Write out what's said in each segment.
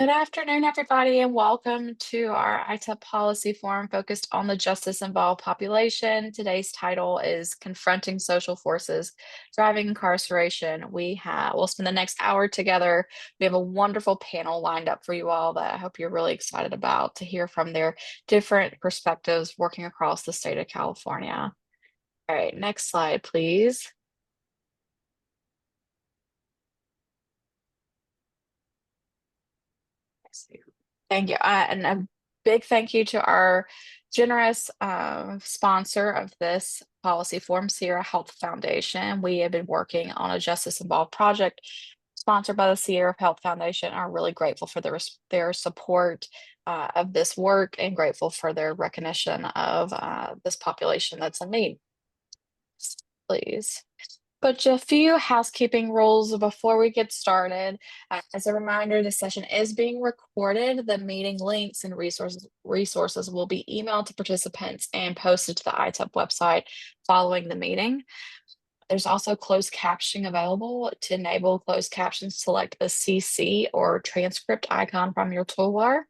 Good afternoon, everybody, and welcome to our ITEP policy forum focused on the justice-involved population. Today's title is Confronting Social Forces Driving Incarceration. We'll spend the next hour together. We have a wonderful panel lined up for you all that I hope you're really excited about to hear from their different perspectives working across the state of California. All right, next slide, please. Thank you. And a big thank you to our generous sponsor of this policy forum, Sierra Health Foundation. We have been working on a justice involved project sponsored by the Sierra Health Foundation. And are really grateful for their support of this work and grateful for their recognition of this population that's in need. Please. But just a few housekeeping rules before we get started. As a reminder, this session is being recorded. The meeting links and resources will be emailed to participants and posted to the ITEP website following the meeting. There's also closed captioning available. To enable closed captions, select the CC or transcript icon from your toolbar.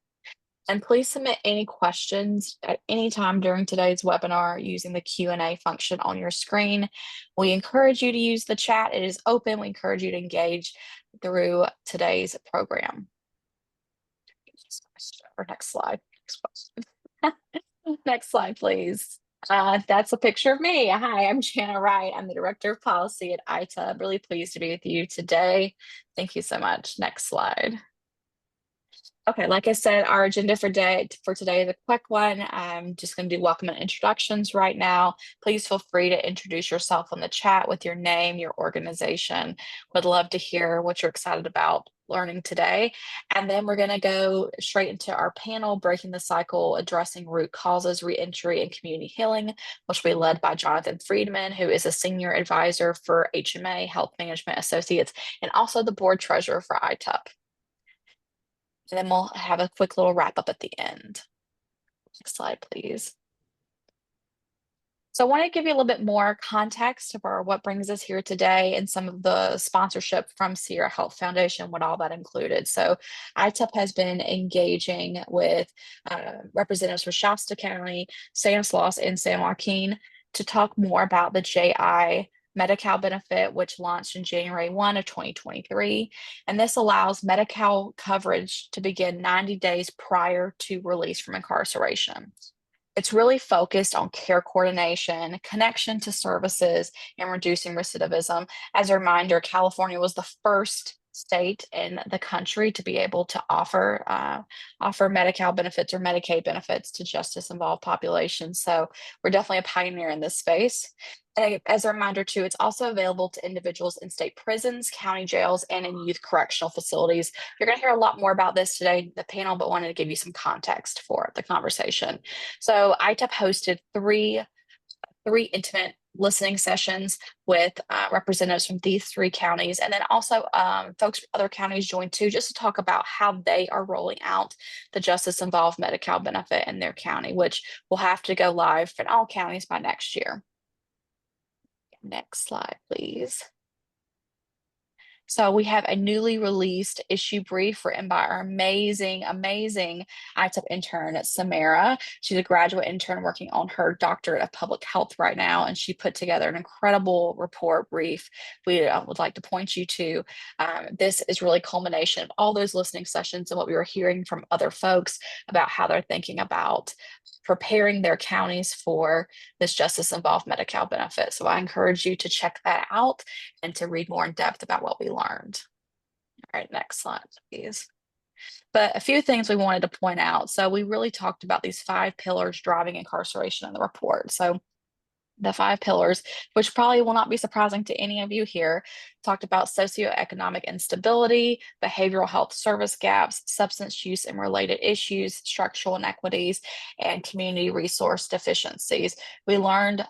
And please submit any questions at any time during today's webinar using the Q&A function on your screen. We encourage you to use the chat. It is open. We encourage you to engage through today's program. Or next slide. Next slide, please. That's a picture of me. Hi, I'm Jana Wright. I'm the Director of Policy at ITA. I'm really pleased to be with you today. Thank you so much. Next slide. Okay, like I said, our agenda for today is a quick one. I'm just going to do welcome and introductions right now. Please feel free to introduce yourself on the chat with your name, your organization. Would love to hear what you're excited about learning today. And then we're going to go straight into our panel, Breaking the Cycle, Addressing Root Causes, Reentry, and Community Healing, which will be led by Jonathan Friedman, who is a Senior Advisor for HMA Health Management Associates and also the Board Treasurer for ITUP. And then we'll have a quick little wrap up at the end. Next slide, please. So I want to give you a little bit more context for what brings us here today and some of the sponsorship from Sierra Health Foundation, what all that included. So ITEP has been engaging with representatives from Shasta County, Stanislaus, and San Joaquin to talk more about the JI Medi-Cal benefit, which launched in January 1 of 2023. And this allows Medi-Cal coverage to begin 90 days prior to release from incarceration. It's really focused on care coordination, connection to services, and reducing recidivism. As a reminder, California was the first state in the country to be able to offer Medi-Cal benefits or Medicaid benefits to justice-involved populations. So we're definitely a pioneer in this space. And as a reminder too, it's also available to individuals in state prisons, county jails, and in youth correctional facilities. You're going to hear a lot more about this today in the panel, but wanted to give you some context for the conversation. So ITEP hosted three intimate listening sessions with representatives from these three counties. And then also folks from other counties joined too, just to talk about how they are rolling out the justice involved Medi-Cal benefit in their county, which will have to go live in all counties by next year. Next slide, please. So we have a newly released issue brief written by our amazing ITEP intern, Samara. She's a graduate intern working on her doctorate of public health right now, and she put together an incredible report brief we would like to point you to. This is really culmination of all those listening sessions and what we were hearing from other folks about how they're thinking about preparing their counties for this justice involved Medi-Cal benefit. So I encourage you to check that out and to read more in depth about what we learned. All right, next slide, please. But a few things we wanted to point out. So we really talked about these 5 pillars driving incarceration in the report. So the 5 pillars, which probably will not be surprising to any of you here, talked about socioeconomic instability, behavioral health service gaps, substance use and related issues, structural inequities, and community resource deficiencies. We learned,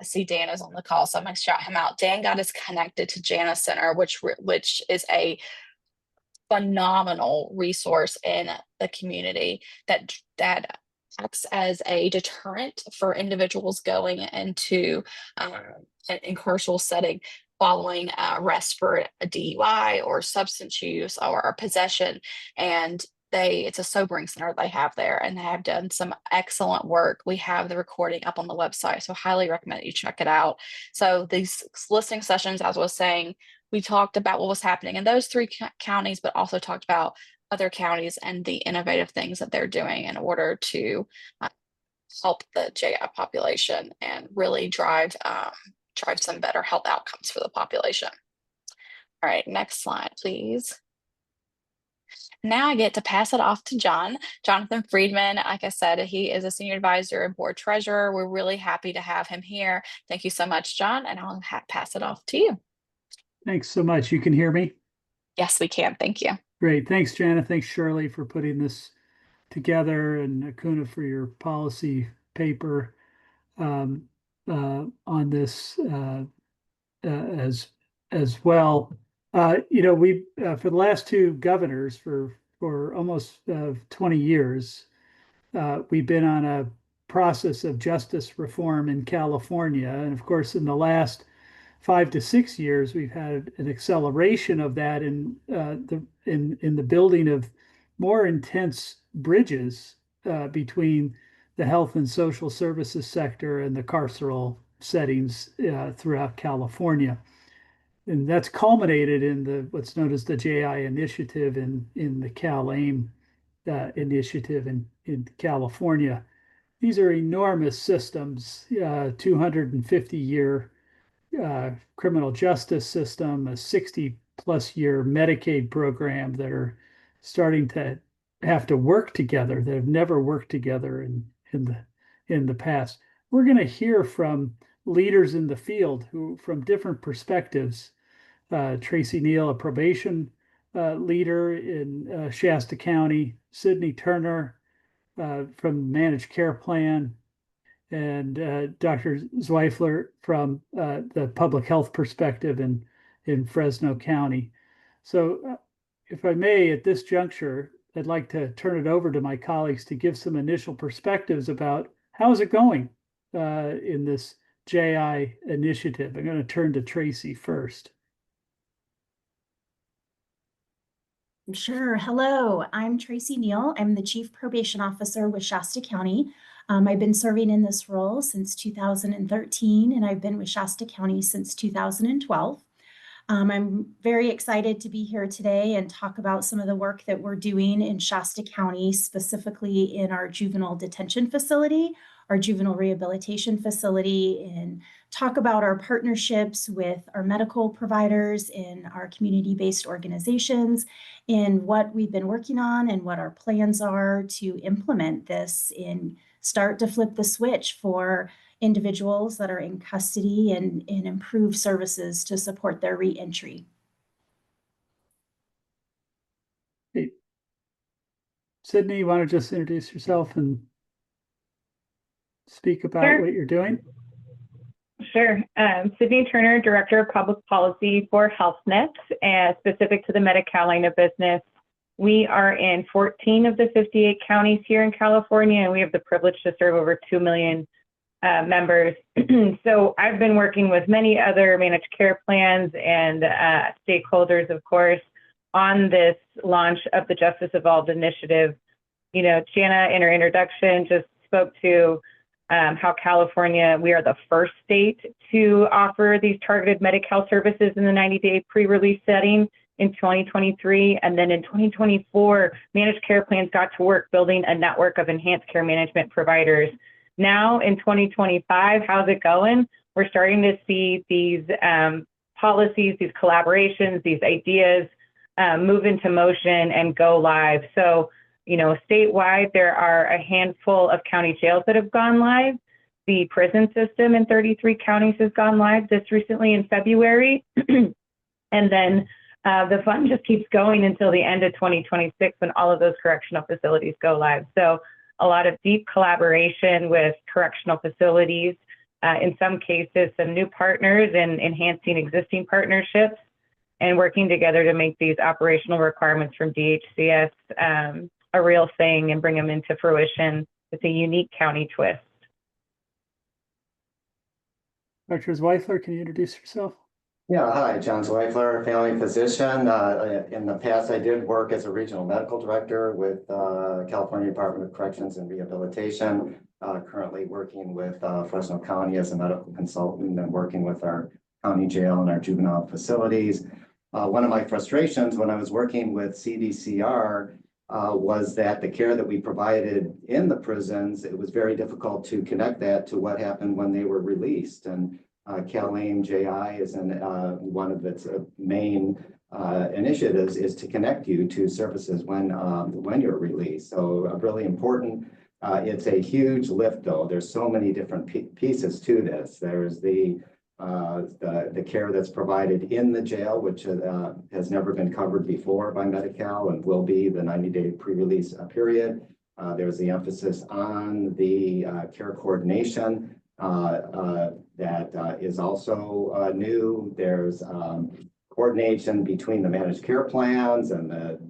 see Dan is on the call, so I'm going to shout him out. Dan got us connected to Jana Center, which is a phenomenal resource in the community that acts as a deterrent for individuals going into an incarceral setting following arrest for a DUI or substance use or possession. And it's a sobering center they have there, and they have done some excellent work. We have the recording up on the website, so highly recommend you check it out. So these listening sessions, as I was saying, we talked about what was happening in those three counties, but also talked about other counties and the innovative things that they're doing in order to uh, help the JI population and really drive some better health outcomes for the population. All right, next slide, please. Now I get to pass it off to Jonathan Friedman. Like I said, he is a senior advisor and board treasurer. We're really happy to have him here. Thank you so much, John, and I'll pass it off to you. Thanks so much. You can hear me? Yes, we can. Thank you. Great. Thanks, Jana. Thanks, Shirley, for putting this together, and Akuna for your policy paper on this as well. We for the last two governors for almost 20 years, we've been on a process of justice reform in California, and of course, in the last 5 to 6 years, we've had an acceleration of that in the building of more intense bridges between the health and social services sector and the carceral settings throughout California. And that's culminated in what's known as the JI initiative in the CalAIM initiative in California. These are enormous systems, 250-year criminal justice system, a 60-plus-year Medicaid program that are starting to have to work together, that have never worked together in the past. We're going to hear from leaders in the field who, from different perspectives. Tracy Neal, a probation leader in Shasta County, Sydney Turner from Managed Care Plan, and Dr. Zweifler from the public health perspective in Fresno County. So, if I may, at this juncture, I'd like to turn it over to my colleagues to give some initial perspectives about how is it going in this JI initiative. I'm going to turn to Tracy first. Sure. Hello, I'm Tracy Neal. I'm the Chief Probation Officer with Shasta County. I've been serving in this role since 2013, and I've been with Shasta County since 2012. I'm very excited to be here today and talk about some of the work that we're doing in Shasta County, specifically in our juvenile detention facility, our juvenile rehabilitation facility, and talk about our partnerships with our medical providers and our community-based organizations, and what we've been working on and what our plans are to implement this and start to flip the switch for individuals that are in custody and improve services to support their reentry. Hey, Sydney, you want to just introduce yourself and speak about Sure. what you're doing? Sure. Sydney Turner, Director of Public Policy for HealthNet, specific to the Medi-Cal line of business. We are in 14 of the 58 counties here in California, and we have the privilege to serve over 2 million members. So I've been working with many other managed care plans and stakeholders, of course, on this launch of the Justice Evolved initiative. You know, Jana, in her introduction, just spoke to how California, we are the first state to offer these targeted Medi-Cal services in the 90-day pre-release setting in 2023. And then in 2024, managed care plans got to work building a network of enhanced care management providers. Now in 2025, how's it going? We're starting to see these policies, these collaborations, these ideas move into motion and go live. So, you know, statewide, there are a handful of county jails that have gone live. The prison system in 33 counties has gone live just recently in February. And then the fund just keeps going until the end of 2026 when all of those correctional facilities go live. So a lot of deep collaboration with correctional facilities, in some cases, some new partners and enhancing existing partnerships, and working together to make these operational requirements from DHCS a real thing and bring them into fruition with a unique county twist. Dr. Zweifler, can you introduce yourself? Yeah, hi, John Zweifler, family physician. In the past, I did work as a regional medical director with California Department of Corrections and Rehabilitation. Currently working with Fresno County as a medical consultant and working with our county jail and our juvenile facilities. One of my frustrations when I was working with CDCR was that the care that we provided in the prisons, it was very difficult to connect that to what happened when they were released. And CalAIM JI is one of its main initiatives is to connect you to services when you're released. So really important. It's a huge lift, though. There's so many different pieces to this. There's the care that's provided in the jail, which has never been covered before by Medi-Cal and will be the 90-day pre-release period. There's the emphasis on the care coordination that is also new. There's coordination between the managed care plans and the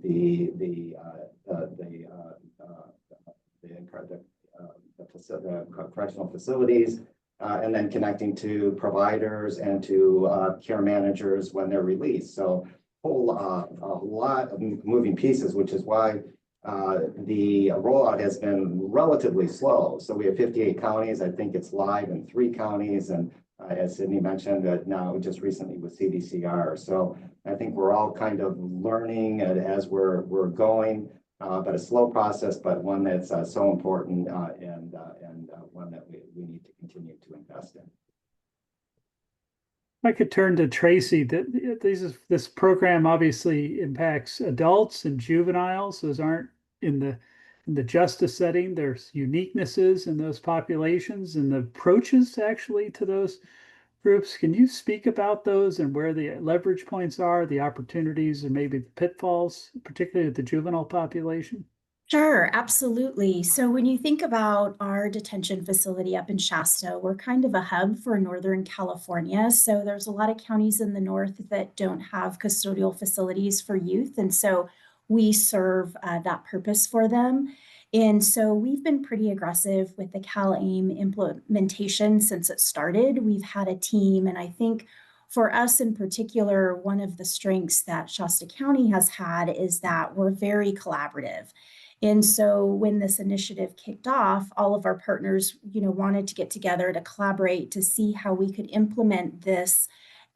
correctional facilities, and then connecting to providers and to care managers when they're released. So a lot of moving pieces, which is why the rollout has been relatively slow. So we have 58 counties. I think it's live in 3 counties. And as Sydney mentioned, now just recently with CDCR. So I think we're all kind of learning as we're going, but a slow process, but one that's so important and one that we need to continue to invest in. I could turn to Tracy. This program obviously impacts adults and juveniles. Those aren't in the justice setting. There's uniquenesses in those populations and the approaches actually to those groups. Can you speak about those and where the leverage points are, the opportunities, and maybe the pitfalls, particularly with the juvenile population? Sure, absolutely. So when you think about our detention facility up in Shasta, we're kind of a hub for Northern California. So there's a lot of counties in the north that don't have custodial facilities for youth. And so we serve that purpose for them. And so we've been pretty aggressive with the CalAIM implementation since it started. We've had a team, and I think for us in particular, one of the strengths that Shasta County has had is that we're very collaborative. And so when this initiative kicked off, all of our partners, wanted to get together to collaborate to see how we could implement this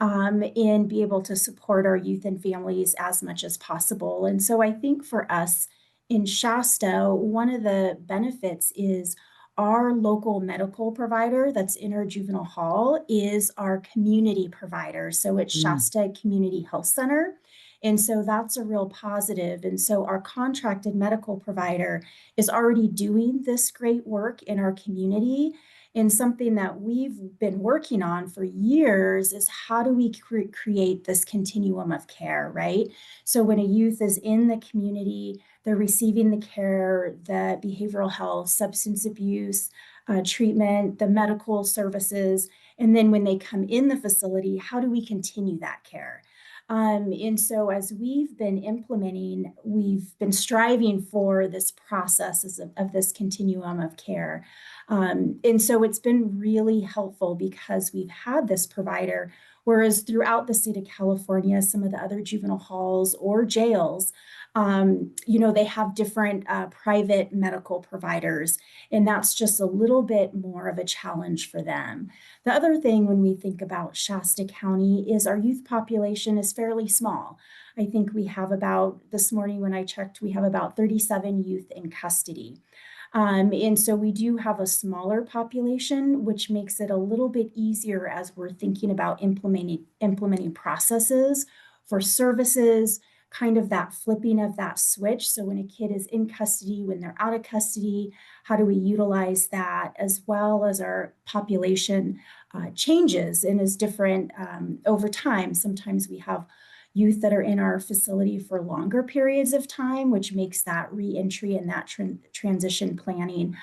and be able to support our youth and families as much as possible. And so I think for us in Shasta, one of the benefits is our local medical provider that's in our juvenile hall is our community provider. So it's Shasta Community Health Center. And so that's a real positive. And so our contracted medical provider is already doing this great work in our community. And something that we've been working on for years is how do we create this continuum of care, right? So when a youth is in the community, they're receiving the care, the behavioral health, substance abuse, treatment, the medical services. And then when they come in the facility, how do we continue that care? And so as we've been implementing, we've been striving for this process of this continuum of care. And so it's been really helpful because we've had this provider, whereas throughout the state of California, some of the other juvenile halls or jails, they have different private medical providers, and that's just a little bit more of a challenge for them. The other thing when we think about Shasta County is our youth population is fairly small. I think we have this morning when I checked, we have about 37 youth in custody. And so we do have a smaller population, which makes it a little bit easier as we're thinking about implementing processes for services, kind of that flipping of that switch. So when a kid is in custody, when they're out of custody, how do we utilize that, as well as our population changes and is different over time. Sometimes we have youth that are in our facility for longer periods of time, which makes that reentry and that transition planning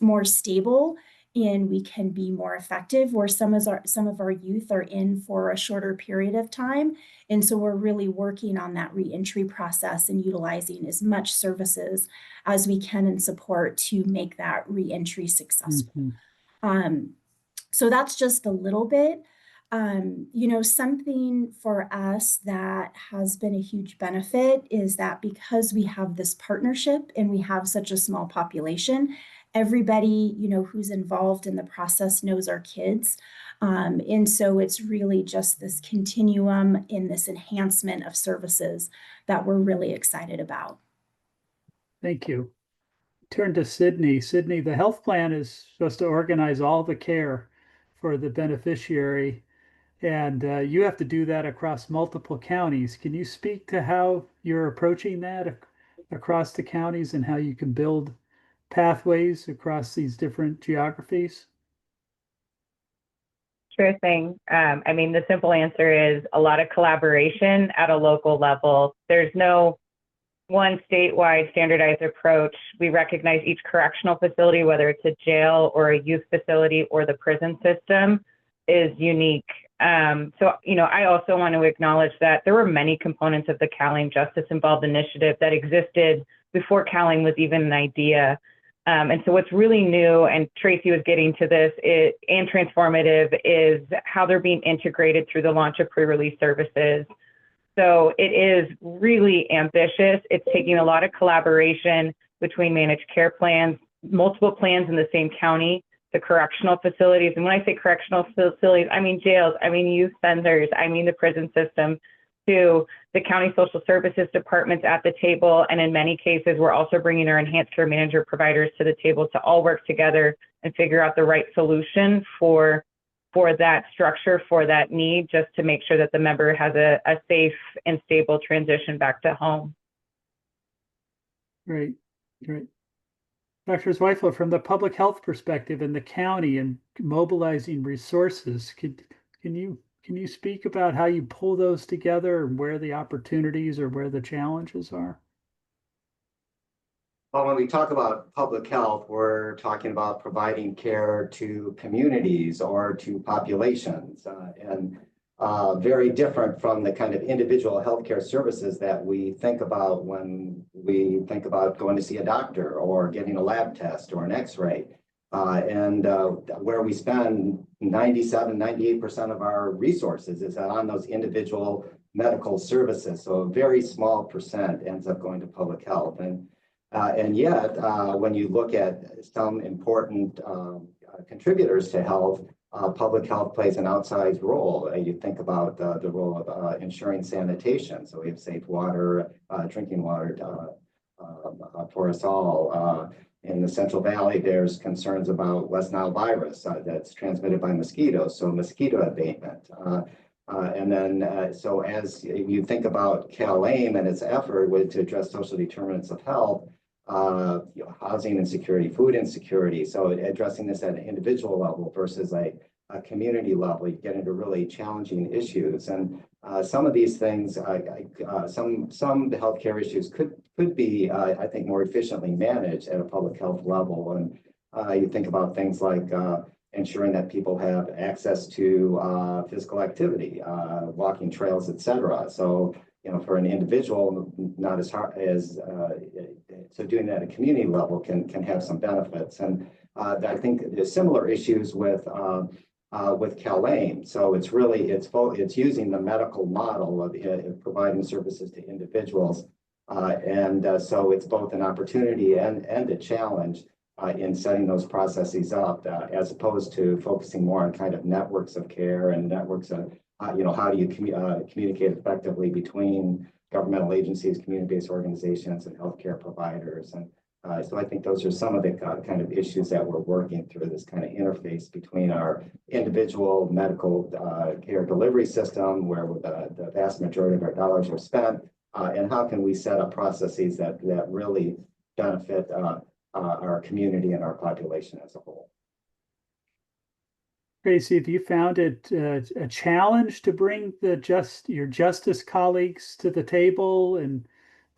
more stable, and we can be more effective, where some of our youth are in for a shorter period of time. And so we're really working on that reentry process and utilizing as much services as we can and support to make that reentry successful. So that's just a little bit. Something for us that has been a huge benefit is that because we have this partnership and we have such a small population, everybody, who's involved in the process knows our kids. And so it's really just this continuum in this enhancement of services that we're really excited about. Thank you. Turn to Sydney. Sydney, the health plan is supposed to organize all the care for the beneficiary, and you have to do that across multiple counties. Can you speak to how you're approaching that across the counties and how you can build pathways across these different geographies? Sure thing. The simple answer is a lot of collaboration at a local level. There's no one statewide standardized approach. We recognize each correctional facility, whether it's a jail or a youth facility or the prison system, is unique. I also want to acknowledge that there were many components of the CalAIM Justice Involved initiative that existed before CalAIM was even an idea. And so what's really new, and Tracy was getting to this, and transformative, is how they're being integrated through the launch of pre-release services. So it is really ambitious. It's taking a lot of collaboration between managed care plans, multiple plans in the same county, the correctional facilities. And when I say correctional facilities, I mean jails, I mean youth centers, I mean the prison system, to the county social services departments at the table. And in many cases, we're also bringing our enhanced care manager providers to the table to all work together and figure out the right solution for that structure, for that need, just to make sure that the member has a safe and stable transition back to home. Great. Dr. Zweifel, from the public health perspective in the county and mobilizing resources, can you speak about how you pull those together and where the opportunities or where the challenges are? Well, when we talk about public health, we're talking about providing care to communities or to populations, and very different from the kind of individual healthcare services that we think about when we think about going to see a doctor or getting a lab test or an x-ray. Where we spend 97, 98% of our resources is on those individual medical services. So a very small percent ends up going to public health. And yet, when you look at some important contributors to health, public health plays an outsized role. You think about the role of ensuring sanitation. So we have safe water, drinking water for us all. In the Central Valley, there's concerns about West Nile virus that's transmitted by mosquitoes, so mosquito abatement. So as you think about CalAIM and its effort to address social determinants of health, housing insecurity, food insecurity, so addressing this at an individual level versus a community level, you get into really challenging issues. And some of these things, some healthcare issues could be, I think, more efficiently managed at a public health level. And you think about things like ensuring that people have access to physical activity, walking trails, et cetera. So, for an individual, not as hard as, so doing that at a community level can have some benefits. And I think there's similar issues with CalAIM. So it's using the medical model of providing services to individuals. So it's both an opportunity and a challenge in setting those processes up, as opposed to focusing more on kind of networks of care and networks of, how do you communicate effectively between governmental agencies, community-based organizations, and healthcare providers. And so I think those are some of the kind of issues that we're working through, this kind of interface between our individual medical care delivery system, where the vast majority of our dollars are spent, and how can we set up processes that really benefit our community and our population as a whole. Tracy, have you found it a challenge to bring your justice colleagues to the table and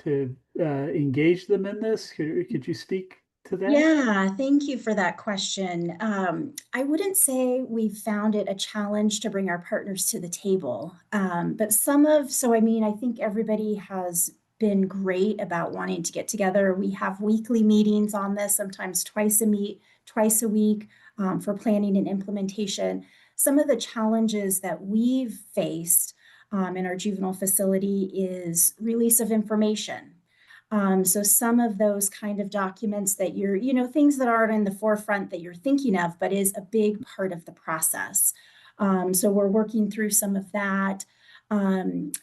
to engage them in this? Could you speak to that? Yeah, thank you for that question. I wouldn't say we've found it a challenge to bring our partners to the table, but I think everybody has been great about wanting to get together. We have weekly meetings on this, sometimes twice a week, for planning and implementation. some of the challenges that we've faced in our juvenile facility is release of information. So some of those kind of documents that you're, things that aren't in the forefront that you're thinking of, but is a big part of the process. So we're working through some of that,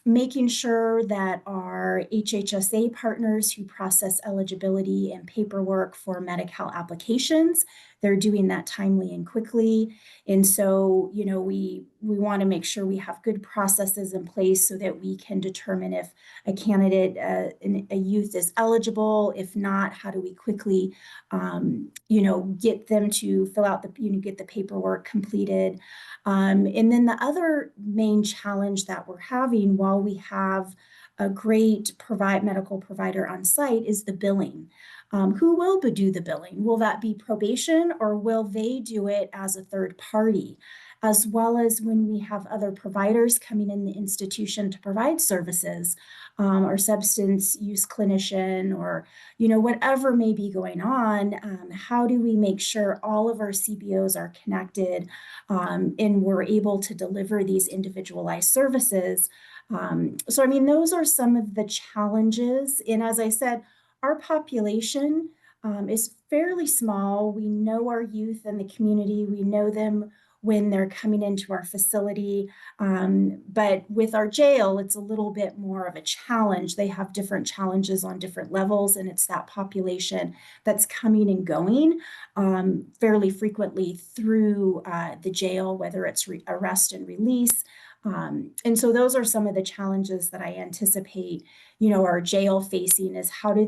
making sure that our HHSA partners who process eligibility and paperwork for Medi-Cal applications, they're doing that timely and quickly. And so, we want to make sure we have good processes in place so that we can determine if a candidate, a youth is eligible. If not, how do we quickly, get them to fill out get the paperwork completed. And then the other main challenge that we're having while we have a great medical provider on site is the billing. Who will do the billing? Will that be probation, or will they do it as a third party? As well as when we have other providers coming in the institution to provide services, or substance use clinician, or whatever may be going on, how do we make sure all of our CBOs are connected, and we're able to deliver these individualized services? So I mean, those are some of the challenges. And as I said, our population is fairly small. We know our youth in the community. We know them when they're coming into our facility. But with our jail, it's a little bit more of a challenge. They have different challenges on different levels, and it's that population that's coming and going fairly frequently through the jail, whether it's arrest and release. And so those are some of the challenges that I anticipate, our jail facing is how are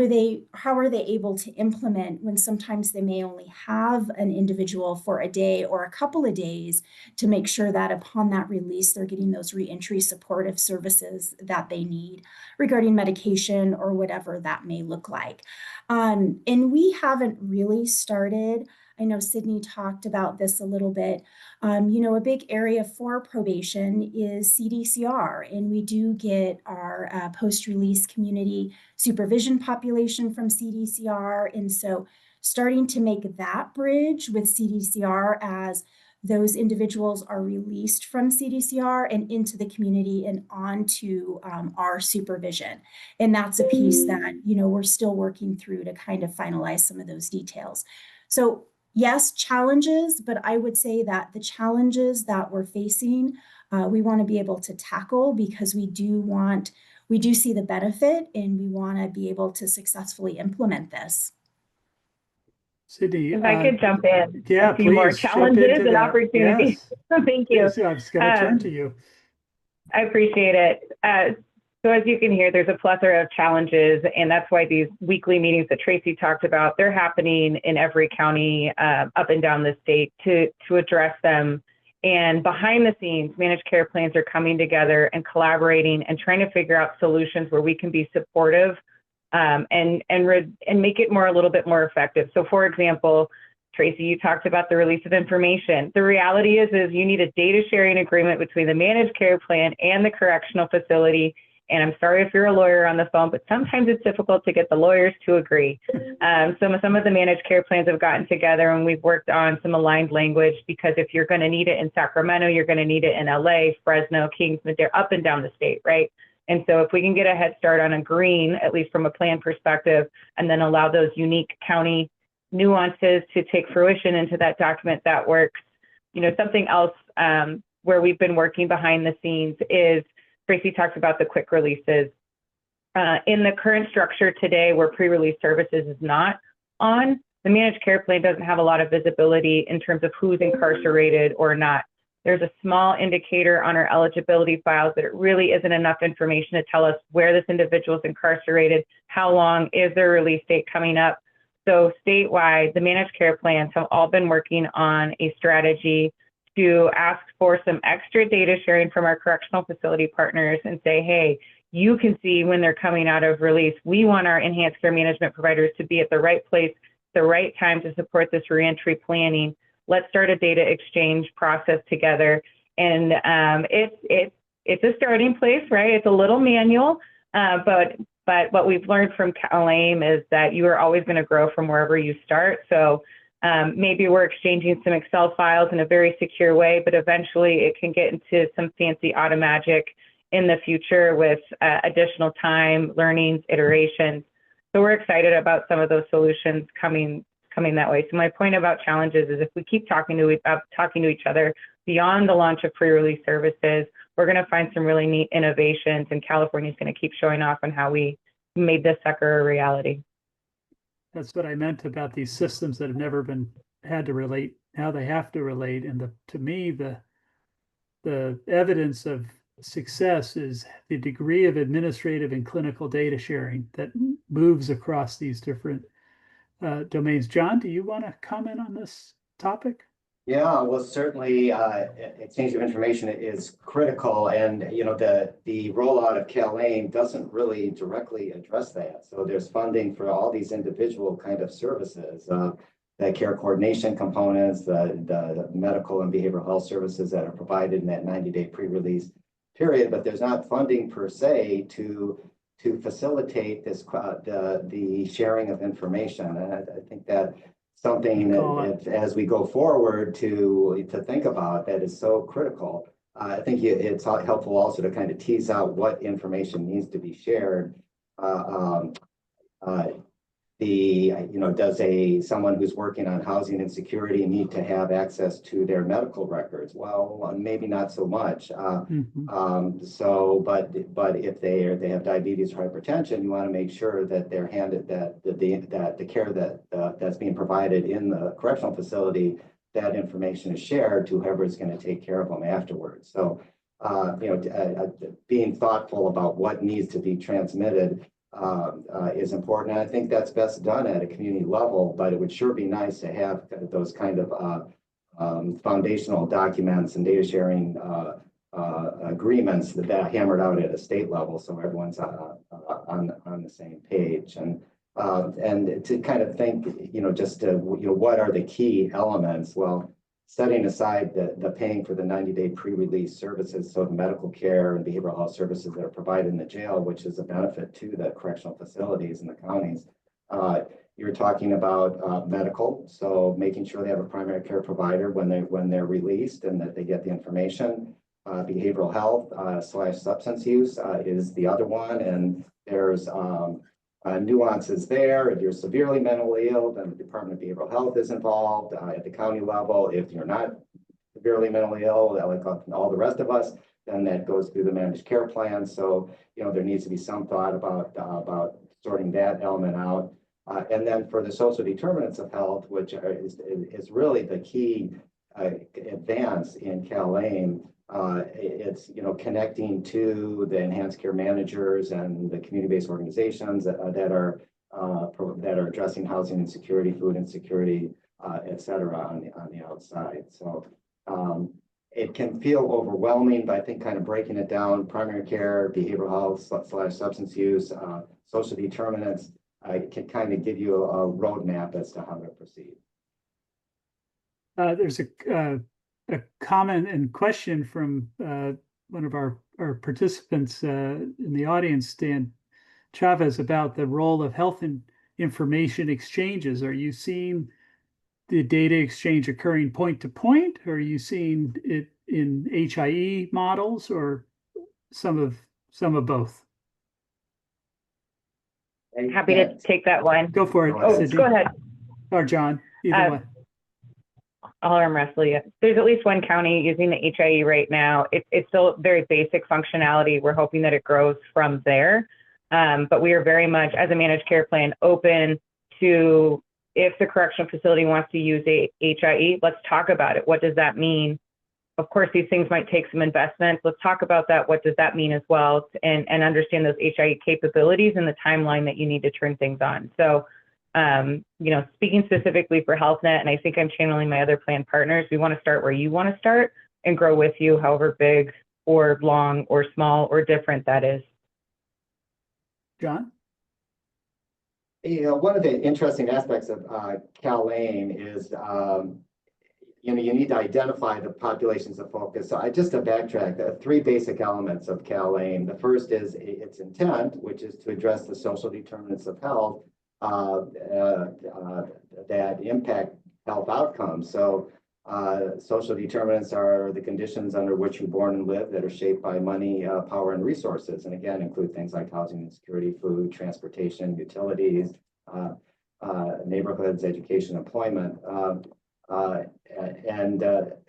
they able to implement when sometimes they may only have an individual for a day or a couple of days, to make sure that upon that release, they're getting those reentry supportive services that they need regarding medication or whatever that may look like. And we haven't really started. I know Sydney talked about this a little bit. A big area for probation is CDCR, and we do get our post-release community supervision population from CDCR. And so starting to make that bridge with CDCR as those individuals are released from CDCR and into the community and onto our supervision. And that's a piece that, we're still working through to kind of finalize some of those details. So yes, challenges, but I would say that the challenges that we're facing, we want to be able to tackle, because we do see the benefit, and we want to be able to successfully implement this. Sydney, If I could jump in, yeah, a few more challenges and opportunities. Yes. Thank you. Yes, I was going to turn to you. I appreciate it. So as you can hear, there's a plethora of challenges, and that's why these weekly meetings that Tracy talked about, they're happening in every county up and down the state to address them. And behind the scenes, managed care plans are coming together and collaborating and trying to figure out solutions where we can be supportive and make it a little bit more effective. So for example, Tracy, you talked about the release of information. The reality is you need a data sharing agreement between the managed care plan and the correctional facility. And I'm sorry if you're a lawyer on the phone, but sometimes it's difficult to get the lawyers to agree. Some of the managed care plans have gotten together, and we've worked on some aligned language, because if you're going to need it in Sacramento, you're going to need it in LA, Fresno, Kingsman, they're up and down the state, right? And so if we can get a head start on agreeing, at least from a plan perspective, and then allow those unique county nuances to take fruition into that document, that works. Something else where we've been working behind the scenes is, Tracy talked about the quick releases. In the current structure today, where pre-release services is not on, the managed care plan doesn't have a lot of visibility in terms of who's incarcerated or not. There's a small indicator on our eligibility files, but it really isn't enough information to tell us where this individual is incarcerated, how long is their release date coming up. So statewide, the managed care plans have all been working on a strategy to ask for some extra data sharing from our correctional facility partners and say, hey, you can see when they're coming out of release. We want our enhanced care management providers to be at the right place, the right time to support this reentry planning. Let's start a data exchange process together. And it's a starting place, right? It's a little manual, but what we've learned from CalAIM is that you are always going to grow from wherever you start. So Maybe we're exchanging some Excel files in a very secure way, but eventually it can get into some fancy automagic in the future with additional time, learnings, iterations. So we're excited about some of those solutions coming that way. So my point about challenges is if we keep talking to each other beyond the launch of pre-release services, we're going to find some really neat innovations, and California is going to keep showing off on how we made this sucker a reality. That's what I meant about these systems that have never been had to relate. Now they have to relate, and to me the evidence of success is the degree of administrative and clinical data sharing that moves across these different domains. John, do you want to comment on this topic? Yeah, well, certainly exchange of information is critical, and the rollout of CalAIM doesn't really directly address that. So there's funding for all these individual kind of services, the care coordination components, the medical and behavioral health services that are provided in that 90-day pre-release period, but there's not funding per se to facilitate this the sharing of information. And I think that something that, as we go forward to think about, that is so critical. I think it's helpful also to kind of tease out what information needs to be shared. Does someone who's working on housing insecurity need to have access to their medical records? Well, maybe not so much. But if they have diabetes or hypertension, you want to make sure that they're handed that the care that's being provided in the correctional facility, that information is shared to whoever is going to take care of them afterwards. So, being thoughtful about what needs to be transmitted is important. And I think that's best done at a community level, but it would sure be nice to have those kind of foundational documents and data sharing agreements that hammered out at a state level, so everyone's on the same page. And to kind of think, what are the key elements? Well, setting aside the paying for the 90-day pre-release services, so the medical care and behavioral health services that are provided in the jail, which is a benefit to the correctional facilities in the counties. You're talking about medical, so making sure they have a primary care provider when they're released and that they get the information. Behavioral health / substance use is the other one, and there's nuances there. If you're severely mentally ill, then the Department of Behavioral Health is involved at the county level. If you're not severely mentally ill, like all the rest of us, then that goes through the managed care plan. So, there needs to be some thought about sorting that element out. And then for the social determinants of health, which is really the key advance in CalAIM, it's connecting to the enhanced care managers and the community-based organizations that are addressing housing insecurity, food insecurity, et cetera, on the outside. So it can feel overwhelming, but I think kind of breaking it down: primary care, behavioral health / substance use, social determinants, can kind of give you a roadmap as to how to proceed. There's a comment and question from one of our participants in the audience, Stan Chavez, about the role of health and information exchanges. Are you seeing the data exchange occurring point to point? Or are you seeing it in HIE models, or some of both? I'm happy to take that one. Go for it. Oh, Sydney. go ahead. Or John, either one. I'll arm wrestle you. There's at least one county using the HIE right now. It's still very basic functionality. We're hoping that it grows from there. But we are very much, as a managed care plan, open to, if the correctional facility wants to use a HIE, let's talk about it. What does that mean? Of course, these things might take some investment. Let's talk about that. What does that mean as well? And understand those HIE capabilities and the timeline that you need to turn things on. So, speaking specifically for HealthNet, and I think I'm channeling my other plan partners, we want to start where you want to start and grow with you, however big or long or small or different that is. John? One of the interesting aspects of CalAIM is, you need to identify the populations of focus. So just to backtrack, there are three basic elements of CalAIM. The first is its intent, which is to address the social determinants of health that impact health outcomes. So social determinants are the conditions under which you're born and live that are shaped by money, power, and resources. And again, include things like housing and security, food, transportation, utilities, neighborhoods, education, employment.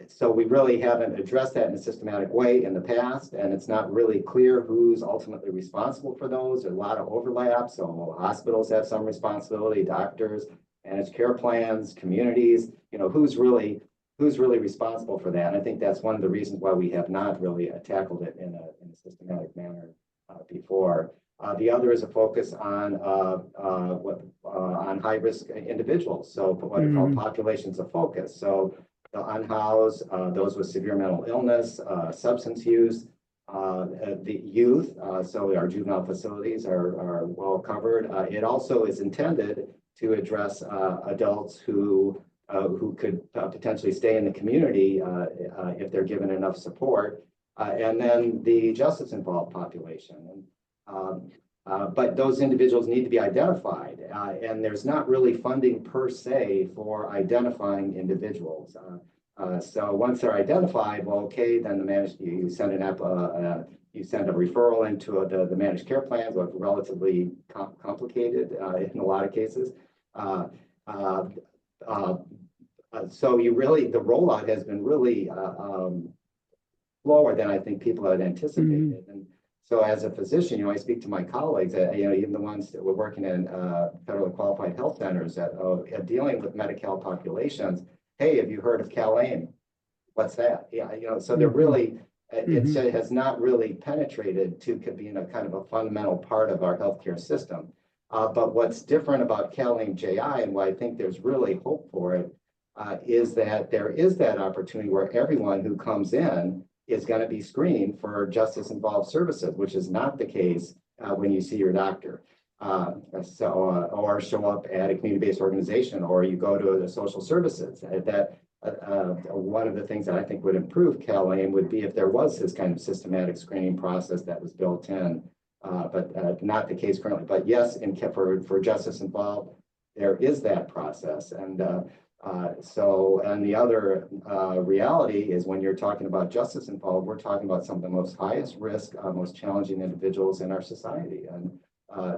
So we really haven't addressed that in a systematic way in the past, and it's not really clear who's ultimately responsible for those. There's a lot of overlap. So hospitals have some responsibility, doctors, managed care plans, communities, who's really responsible for that. And I think that's one of the reasons why we have not really tackled it in a systematic manner before. The other is a focus on high-risk individuals, so what are called populations of focus. So the unhoused, those with severe mental illness, substance use, the youth. So our juvenile facilities are well covered. It also is intended to address adults who could potentially stay in the community if they're given enough support, and then the justice-involved population. But those individuals need to be identified, and there's not really funding per se for identifying individuals. So once they're identified, well, okay, then you send you send a referral into the managed care plans, which are relatively complicated in a lot of cases. So the rollout has been really lower than I think people had anticipated. And so as a physician, I speak to my colleagues, even the ones that were working in federally qualified health centers that dealing with Medi-Cal populations. Hey, have you heard of CalAIM? What's that? Yeah, so they're really, it has not really penetrated to being a kind of a fundamental part of our healthcare system. But what's different about CalAIM JI, and why I think there's really hope for it, is that there is that opportunity where everyone who comes in is going to be screened for justice-involved services, which is not the case when you see your doctor. Or show up at a community-based organization, or you go to the social services. One of the things that I think would improve CalAIM would be if there was this kind of systematic screening process that was built in, but not the case currently. But yes, for justice involved, there is that process. And the other reality is when you're talking about justice involved, we're talking about some of the most highest risk, most challenging individuals in our society. And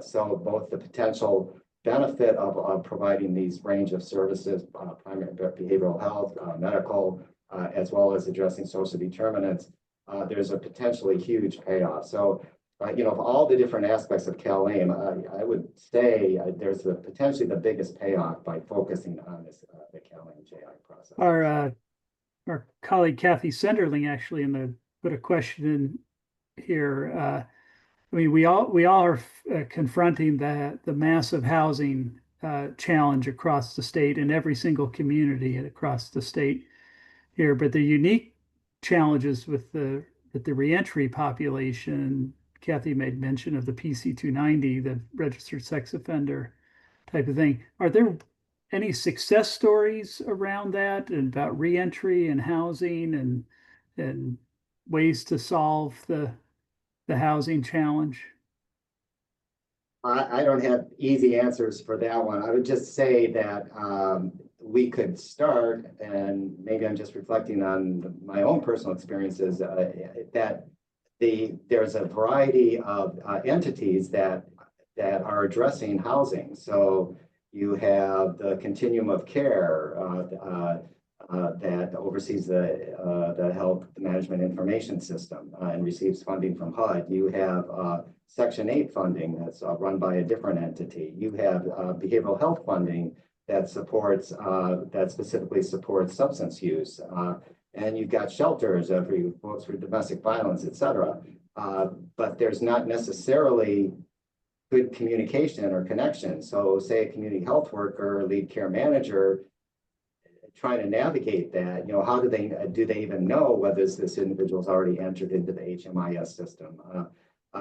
so both the potential benefit of providing these range of services, primary behavioral health, medical, as well as addressing social determinants, there's a potentially huge payoff. So, of all the different aspects of CalAIM, I would say there's potentially the biggest payoff by focusing on the CalAIM JI process. Our colleague Kathy Senderling actually put a question in here. We all are confronting the massive housing challenge across the state in every single community across the state here, but the unique challenges with the reentry population. Kathy made mention of the PC-290, the registered sex offender type of thing. Are there any success stories around that and about reentry and housing and ways to solve the housing challenge? I don't have easy answers for that one. I would just say that we could start, and maybe I'm just reflecting on my own personal experiences, that there's a variety of entities that are addressing housing. So you have the continuum of care that oversees the health management information system and receives funding from HUD. You have Section 8 funding that's run by a different entity. You have behavioral health funding that specifically supports substance use. And you've got shelters for folks for domestic violence, et cetera. But there's not necessarily good communication or connection. So say a community health worker, lead care manager, trying to navigate that, how do they even know whether this individual's already entered into the HMIS system?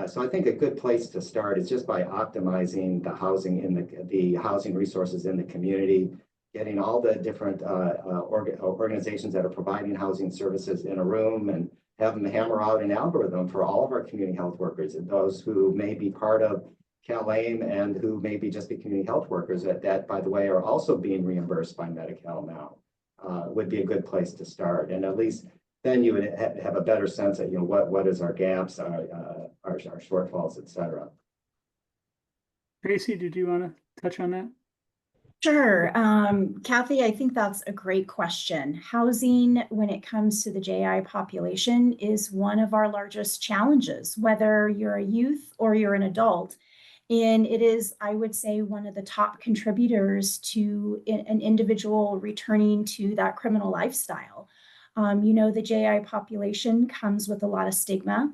So I think a good place to start is just by optimizing the housing the housing resources in the community, getting all the different organizations that are providing housing services in a room and have them hammer out an algorithm for all of our community health workers and those who may be part of Cal-AIM and who maybe just be community health workers that, by the way, are also being reimbursed by Medi-Cal now, would be a good place to start. And at least then you would have a better sense of, what is our gaps, our shortfalls, et cetera. Tracy, did you want to touch on that? Sure. Kathy, I think that's a great question. Housing, when it comes to the JI population, is one of our largest challenges, whether you're a youth or you're an adult. And it is, I would say, one of the top contributors to an individual returning to that criminal lifestyle. The JI population comes with a lot of stigma.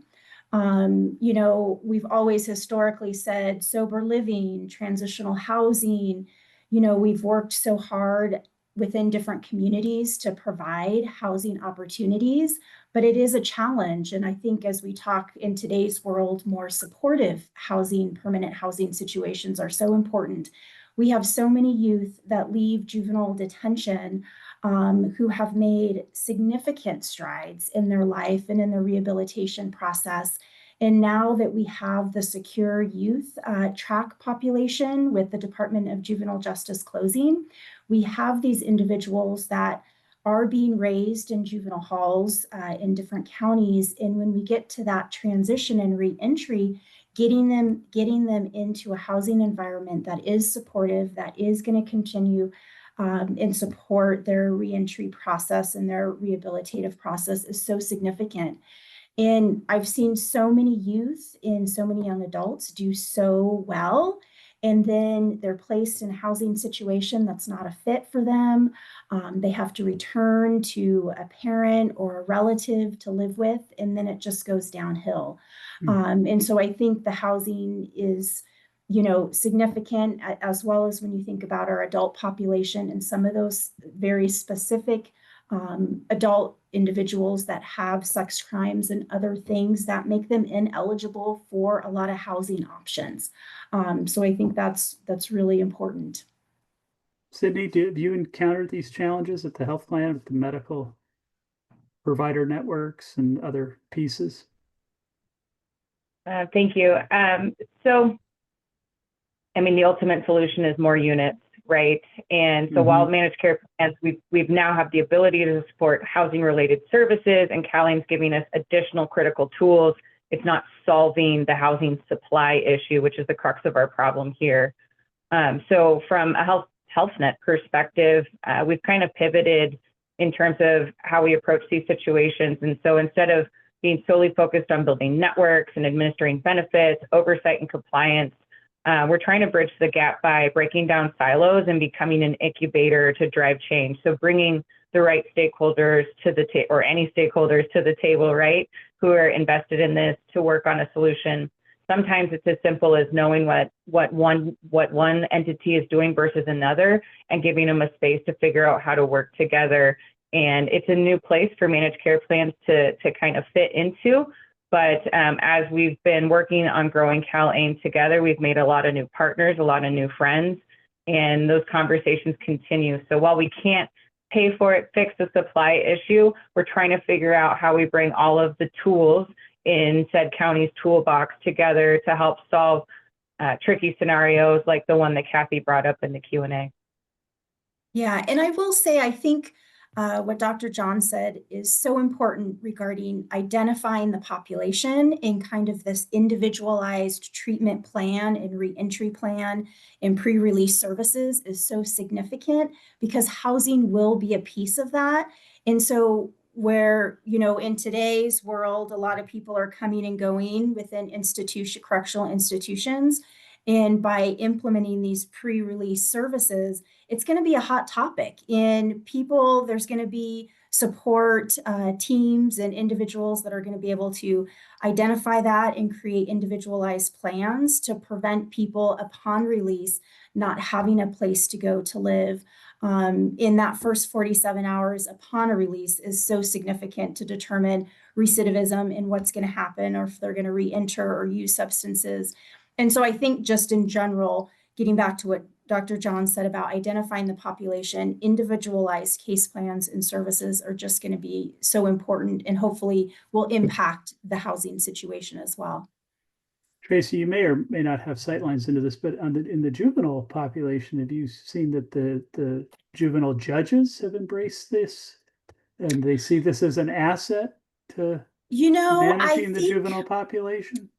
We've always historically said sober living, transitional housing. We've worked so hard within different communities to provide housing opportunities, but it is a challenge. And I think as we talk in today's world, more supportive housing, permanent housing situations are so important. We have so many youth that leave juvenile detention who have made significant strides in their life and in the rehabilitation process. And now that we have the secure youth track population with the Department of Juvenile Justice closing, we have these individuals that are being raised in juvenile halls in different counties. And when we get to that transition and reentry, getting them into a housing environment that is supportive, that is going to continue and support their reentry process and their rehabilitative process is so significant. And I've seen so many youth and so many young adults do so well, and then they're placed in a housing situation that's not a fit for them. They have to return to a parent or a relative to live with, and then it just goes downhill. And so I think the housing is, significant, as well as when you think about our adult population and some of those very specific adult individuals that have sex crimes and other things that make them ineligible for a lot of housing options. So I think that's really important. Sydney, have you encountered these challenges at the health plan with the medical provider networks and other pieces? Thank you. The ultimate solution is more units, right? And so while managed care plans, we've now have the ability to support housing related services, and Cal-AIM's giving us additional critical tools. It's not solving the housing supply issue, which is the crux of our problem here. So from a health net perspective, we've kind of pivoted in terms of how we approach these situations. And so instead of being solely focused on building networks and administering benefits, oversight and compliance, we're trying to bridge the gap by breaking down silos and becoming an incubator to drive change. So bringing the right stakeholders to the table, or any stakeholders to the table, right, who are invested in this to work on a solution. Sometimes it's as simple as knowing what one entity is doing versus another, and giving them a space to figure out how to work together. And it's a new place for managed care plans to kind of fit into. But as we've been working on growing Cal-AIM together, we've made a lot of new partners, a lot of new friends, and those conversations continue. So while we can't pay for it, fix the supply issue, we're trying to figure out how we bring all of the tools in said county's toolbox together to help solve tricky scenarios like the one that Kathy brought up in the Q&A. Yeah, and I will say, I think what Dr. John said is so important regarding identifying the population in kind of this individualized treatment plan and reentry plan and pre-release services is so significant, because housing will be a piece of that. And so where, in today's world, a lot of people are coming and going within correctional institutions. And by implementing these pre-release services, it's going to be a hot topic in people. There's going to be support teams and individuals that are going to be able to identify that and create individualized plans to prevent people upon release not having a place to go to live. In that first 47 hours upon a release is so significant to determine recidivism and what's going to happen, or if they're going to re-enter or use substances. And so I think just in general, getting back to what Dr. John said about identifying the population, individualized case plans and services are just going to be so important, and hopefully will impact the housing situation as well. Tracy, you may or may not have sightlines into this, but in the juvenile population, have you seen that the juvenile judges have embraced this and they see this as an asset to You know, I managing the think juvenile population?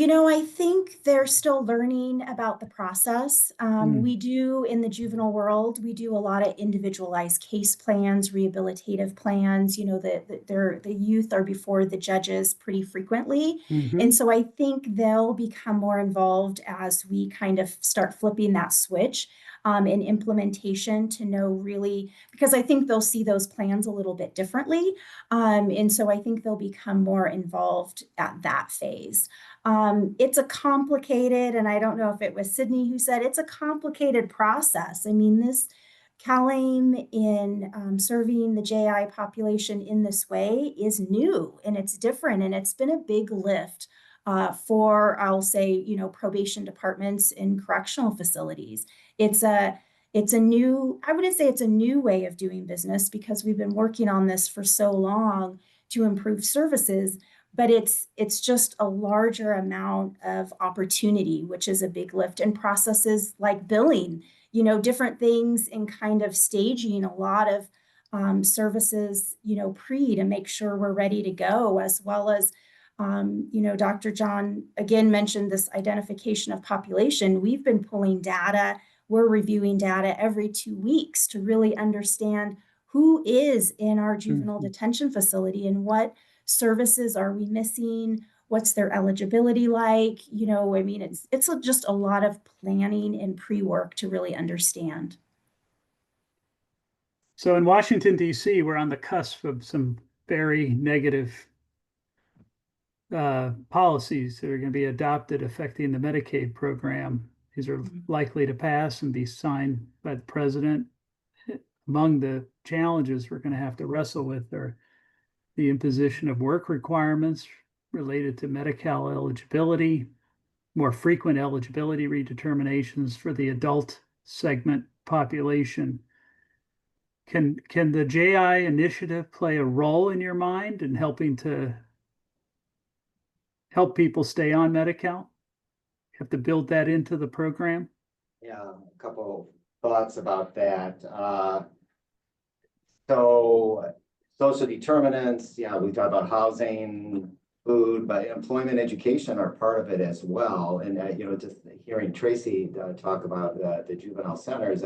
I think they're still learning about the process. We do in the juvenile world, we do a lot of individualized case plans, rehabilitative plans. The youth are before the judges pretty frequently. And so I think they'll become more involved as we kind of start flipping that switch in implementation to know really, because I think they'll see those plans a little bit differently. And so I think they'll become more involved at that phase. It's a complicated, and I don't know if it was Sydney who said it's a complicated process. I mean, this CalAIM in serving the JI population in this way is new and it's different, and it's been a big lift for, I'll say, probation departments in correctional facilities. It's a new, I wouldn't say it's a new way of doing business because we've been working on this for so long to improve services, but it's just a larger amount of opportunity, which is a big lift, and processes like billing, different things, and kind of staging a lot of services, to make sure we're ready to go, as well as, Dr. John again mentioned this identification of population. We've been pulling data. We're reviewing data every 2 weeks to really understand who is in our juvenile detention facility and what services are we missing, what's their eligibility like. I mean, it's just a lot of planning and pre-work to really understand. So in Washington, D.C., we're on the cusp of some very negative policies that are going to be adopted affecting the Medicaid program. These are likely to pass and be signed by the president. Among the challenges we're going to have to wrestle with are the imposition of work requirements related to Medi-Cal eligibility, more frequent eligibility redeterminations for the adult segment population. Can the JI initiative play a role in your mind in helping to help people stay on Medi-Cal? You have to build that into the program. Yeah, a couple thoughts about that. So social determinants, yeah, we talk about housing, food, but employment, education are part of it as well. And just hearing Tracy talk about the juvenile centers,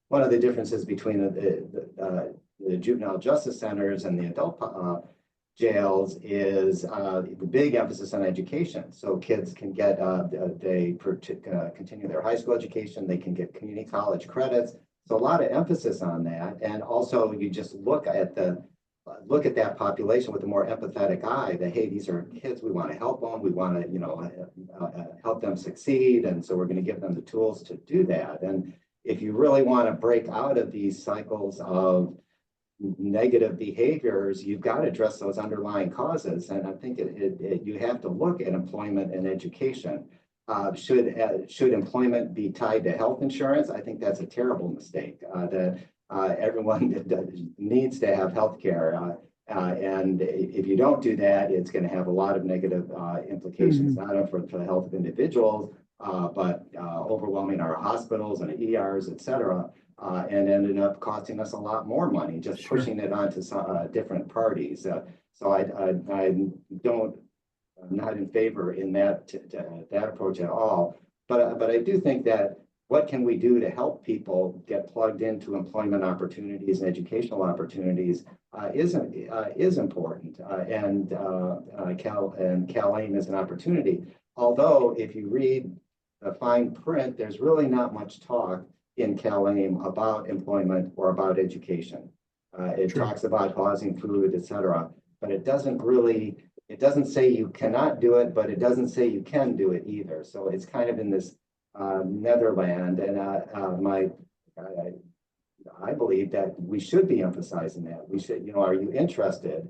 one of the differences between the juvenile justice centers and the adult jails is the big emphasis on education. So kids can get continue their high school education, they can get community college credits. So a lot of emphasis on that, and also you just look at that population with a more empathetic eye. That hey, these are kids, we want to help them, we want to help them succeed, and so we're going to give them the tools to do that. And if you really want to break out of these cycles of negative behaviors, you've got to address those underlying causes. And I think you have to look at employment and education. Should employment be tied to health insurance? I think that's a terrible mistake. Everyone needs to have health care. And if you don't do that, it's going to have a lot of negative implications, not only for the health of individuals, but overwhelming our hospitals and ERs, et cetera, and ended up costing us a lot more money, just pushing it onto some different parties. So I'm not in favor in that approach at all. But I do think that what can we do to help people get plugged into employment opportunities and educational opportunities is important. And CalAIM is an opportunity. Although if you read the fine print, there's really not much talk in CalAIM about employment or about education. It talks about housing, food, et cetera, but it doesn't say you cannot do it, but it doesn't say you can do it either. So it's kind of in this netherland, and I believe that we should be emphasizing that. We should, are you interested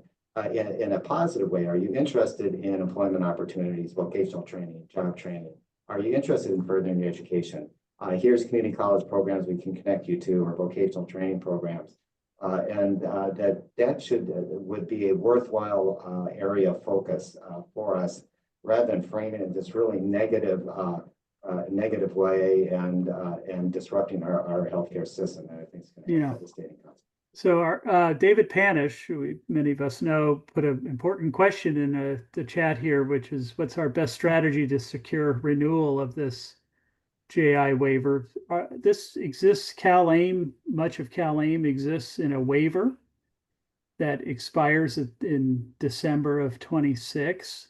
in a positive way? Are you interested in employment opportunities, vocational training, job training? Are you interested in furthering your education? Here's community college programs we can connect you to, or vocational training programs. And that would be a worthwhile area of focus for us. rather than frame it in this really negative negative way and disrupting our healthcare system. And I think it's going to have devastating consequences. So our David Panish, who many of us know, put an important question in the chat here, which is, what's our best strategy to secure renewal of this JI waiver? This exists, much of CalAIM exists in a waiver that expires in December of 26.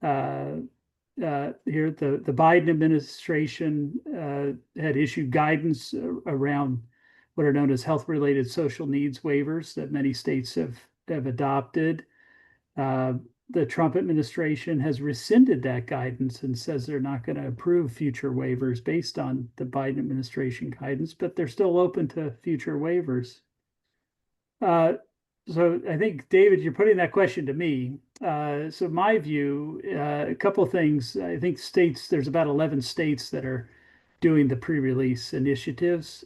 Here, the Biden administration had issued guidance around what are known as health-related social needs waivers that many states have adopted. The Trump administration has rescinded that guidance and says they're not going to approve future waivers based on the Biden administration guidance, but they're still open to future waivers. So I think, David, you're putting that question to me. So my view, a couple of things. I think there's about 11 states that are doing the pre-release initiatives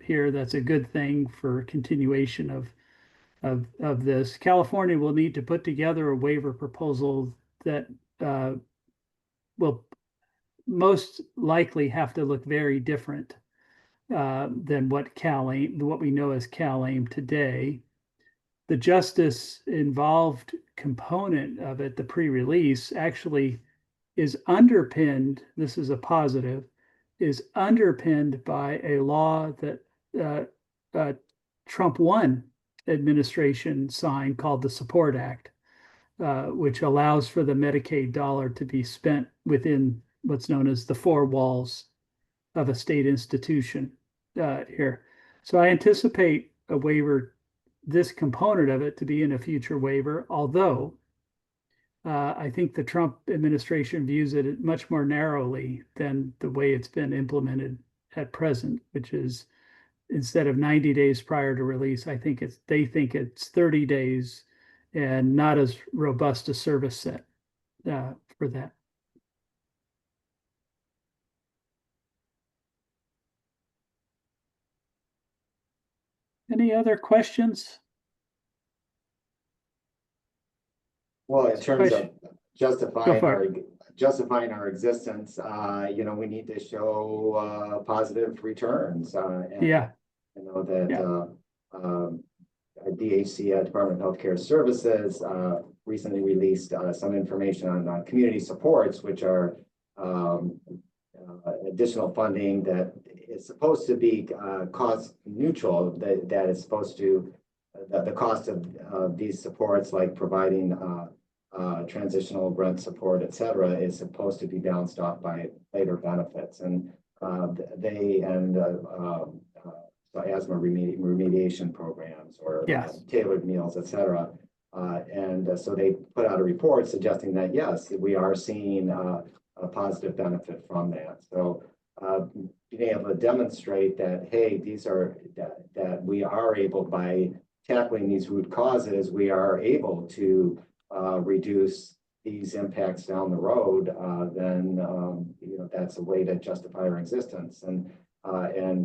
here. That's a good thing for continuation of this. California will need to put together a waiver proposal that will most likely have to look very different than what we know as CalAIM today. The justice involved component of it, the pre-release, actually is underpinned, this is a positive, is underpinned by a law that Trump 1 administration signed called the Support Act, which allows for the Medicaid dollar to be spent within what's known as the four walls of a state institution here. So I anticipate a waiver, this component of it, to be in a future waiver, although I think the Trump administration views it much more narrowly than the way it's been implemented at present, which is instead of 90 days prior to release, they think it's 30 days and not as robust a service set for that. Any other questions? Well, in terms of justifying our existence, we need to show positive returns. And I know that DHC, Department of Healthcare Services, recently released some information on community supports, which are additional funding that is supposed to be cost neutral, that is supposed to, the cost of these supports, like providing transitional rent support, et cetera, is supposed to be balanced off by later benefits. And asthma remediation programs or tailored meals, et cetera. So they put out a report suggesting that, yes, we are seeing a positive benefit from that. So being able to demonstrate that, hey, that we are able, by tackling these root causes, we are able to reduce these impacts down the road, then that's a way to justify our existence. And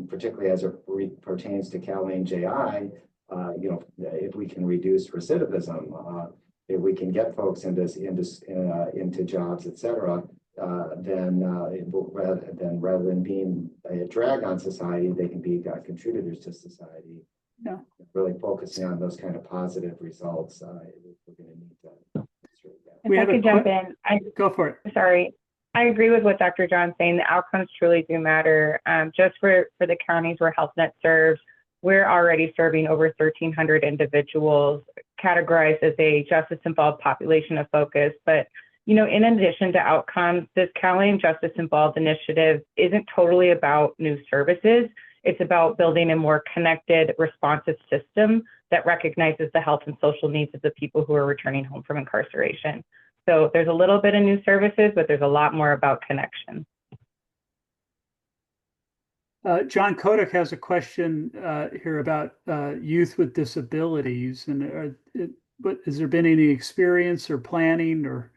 particularly as it pertains to CalAIM JI, if we can reduce recidivism, if we can get folks into jobs, et cetera, then rather than being a drag on society, they can be contributors to society. Yeah. Really focusing on those kind of positive results. We're going to need to demonstrate that. If I could jump in. Go for it. Sorry. I agree with what Dr. John's saying. The outcomes truly do matter. Just for the counties where HealthNet serves, we're already serving over 1,300 individuals categorized as a justice-involved population of focus. But, in addition to outcomes, this CalAIM Justice Involved initiative isn't totally about new services. It's about building a more connected, responsive system that recognizes the health and social needs of the people who are returning home from incarceration. So there's a little bit of new services, but there's a lot more about connection. John Kodak has a question here about youth with disabilities, and has there been any experience or planning or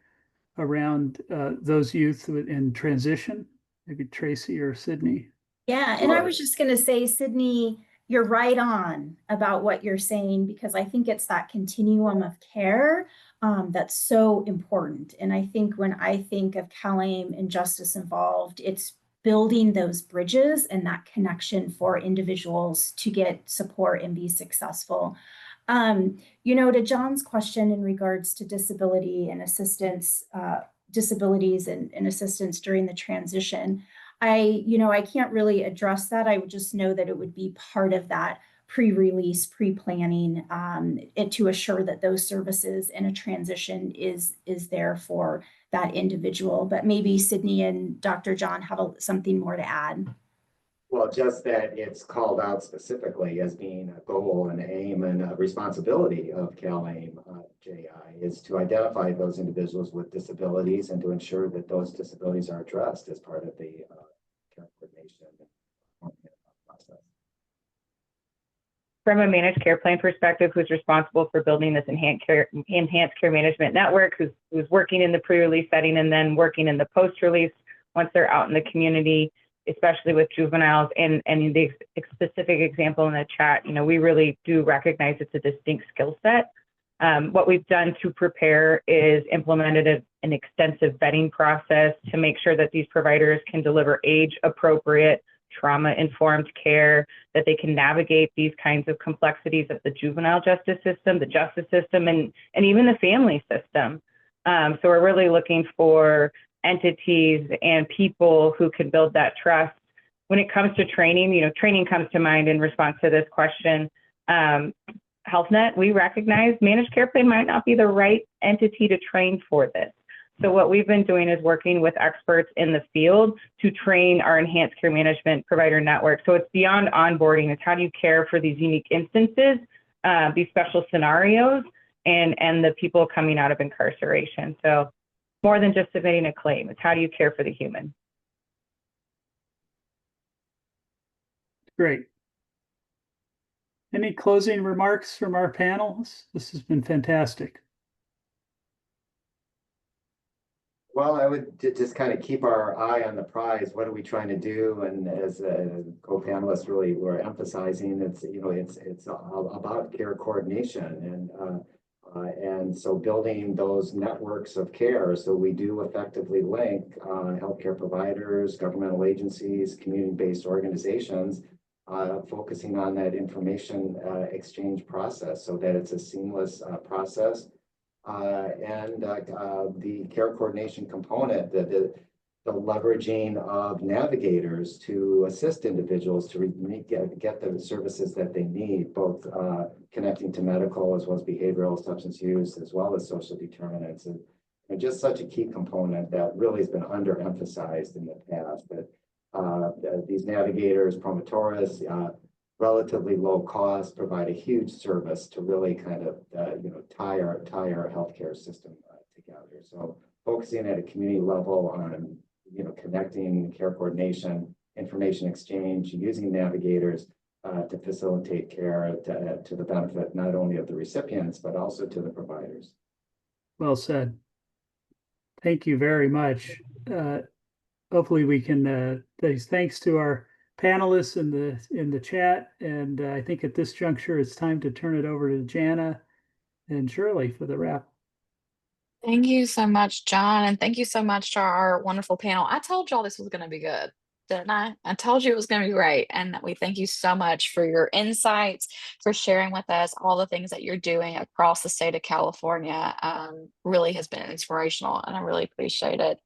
around those youth in transition? Maybe Tracy or Sydney. Yeah, and I was just going to say, Sydney, you're right on about what you're saying, because I think it's that continuum of care. that's so important. And I think when I think of CalAIM and Justice Involved, it's building those bridges and that connection for individuals to get support and be successful. To John's question in regards to disability and assistance, disabilities and assistance during the transition, I can't really address that. I would just know that it would be part of that pre-release, pre-planning, to assure that those services in a transition is there for that individual. But maybe Sydney and Dr. John have something more to add. Well, just that it's called out specifically as being a goal and aim and a responsibility of CalAIM JI is to identify those individuals with disabilities and to ensure that those disabilities are addressed as part of the care coordination process. From a managed care plan perspective, who's responsible for building this enhanced care management network, who's working in the pre-release setting and then working in the post-release once they're out in the community, especially with juveniles. And the specific example in the chat, we really do recognize it's a distinct skill set. What we've done to prepare is implemented an extensive vetting process to make sure that these providers can deliver age-appropriate, trauma-informed care, that they can navigate these kinds of complexities of the juvenile justice system, the justice system, and even the family system. So we're really looking for entities and people who can build that trust. When it comes to training, training comes to mind in response to this question. Health Net, we recognize managed care plan might not be the right entity to train for this. So what we've been doing is working with experts in the field to train our enhanced care management provider network. So it's beyond onboarding. It's how do you care for these unique instances, these special scenarios, and the people coming out of incarceration. So more than just submitting a claim. It's how do you care for the human? Great. Any closing remarks from our panels? This has been fantastic. Well, I would just kind of keep our eye on the prize. What are we trying to do? And as co-panelists really were emphasizing, it's about care coordination and so building those networks of care so we do effectively link healthcare providers, governmental agencies, community-based organizations, focusing on that information exchange process so that it's a seamless process. And the care coordination component, the leveraging of navigators to assist individuals to get the services that they need, both connecting to medical as well as behavioral substance use, as well as social determinants. And just such a key component that really has been underemphasized in the past, that these navigators, promotorists, relatively low cost, provide a huge service to really kind of tie our healthcare system together. So focusing at a community level on connecting care coordination, information exchange, using navigators to facilitate care to the benefit not only of the recipients but also to the providers. Well said. Thank you very much. Hopefully we can thanks to our panelists in the chat, and I think at this juncture it's time to turn it over to Jana and Shirley for the wrap. Thank you so much, John, and thank you so much to our wonderful panel. I told y'all this was going to be good, didn't I? I told you it was going to be great, and we thank you so much for your insights, for sharing with us all the things that you're doing across the state of California. Really has been inspirational, and I really appreciate it.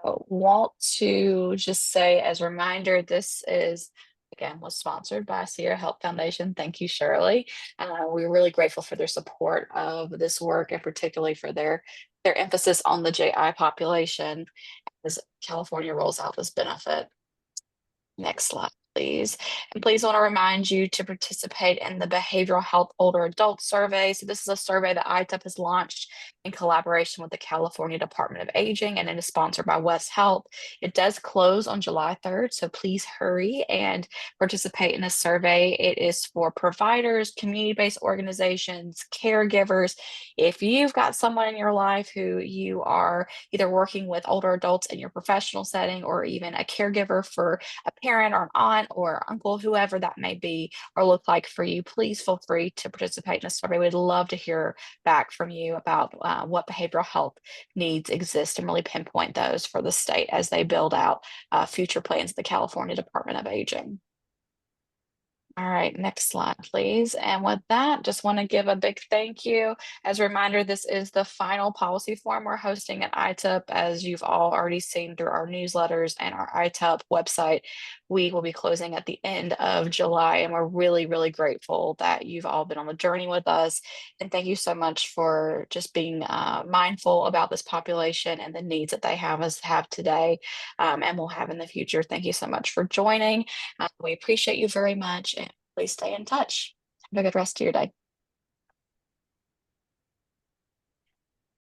Want to just say as a reminder, this is again was sponsored by Sierra Health Foundation. Thank you, Shirley. We're really grateful for their support of this work and particularly for their emphasis on the JI population as California rolls out this benefit. Next slide, please. And please want to remind you to participate in the Behavioral Health Older Adult Survey. So this is a survey that ITEP has launched in collaboration with the California Department of Aging, and it is sponsored by West Health. It does close on July 3rd, so please hurry and participate in this survey. It is for providers, community-based organizations, caregivers. If you've got someone in your life who you are either working with older adults in your professional setting or even a caregiver for a parent or an aunt, aunt or uncle, whoever that may be or look like for you, please feel free to participate in a survey. We'd love to hear back from you about what behavioral health needs exist and really pinpoint those for the state as they build out future plans of the California Department of Aging. All right, next slide, please. And with that, just want to give a big thank you. As a reminder, this is the final policy forum we're hosting at ITUP. As you've all already seen through our newsletters and our ITUP website, we will be closing at the end of July. And we're really, really grateful that you've all been on the journey with us. And thank you so much for just being mindful about this population and the needs that they have today and will have in the future. Thank you so much for joining. We appreciate you very much, and please stay in touch. Have a good rest of your day.